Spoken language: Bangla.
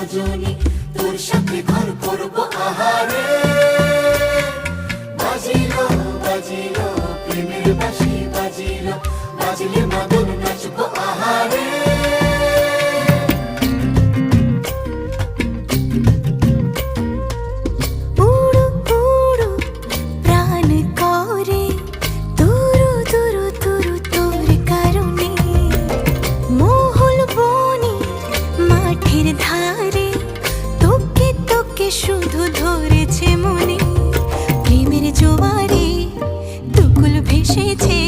রজনী, তোর সাথে ঘর করবো আহারে। বাজিলো বাজিলো প্রেমের বাঁশি বাজিলো, বাজলে মদন নাচবো আহারে। উড়ো উড়ো প্রাণ করে তুরু তুরু তুরু তোর কারণে, মহল বনে মাঠের ধারে তোকে তোকে শুধু ধরেছে মনে। প্রেমের জোয়ারে দুকুল ভেসেছে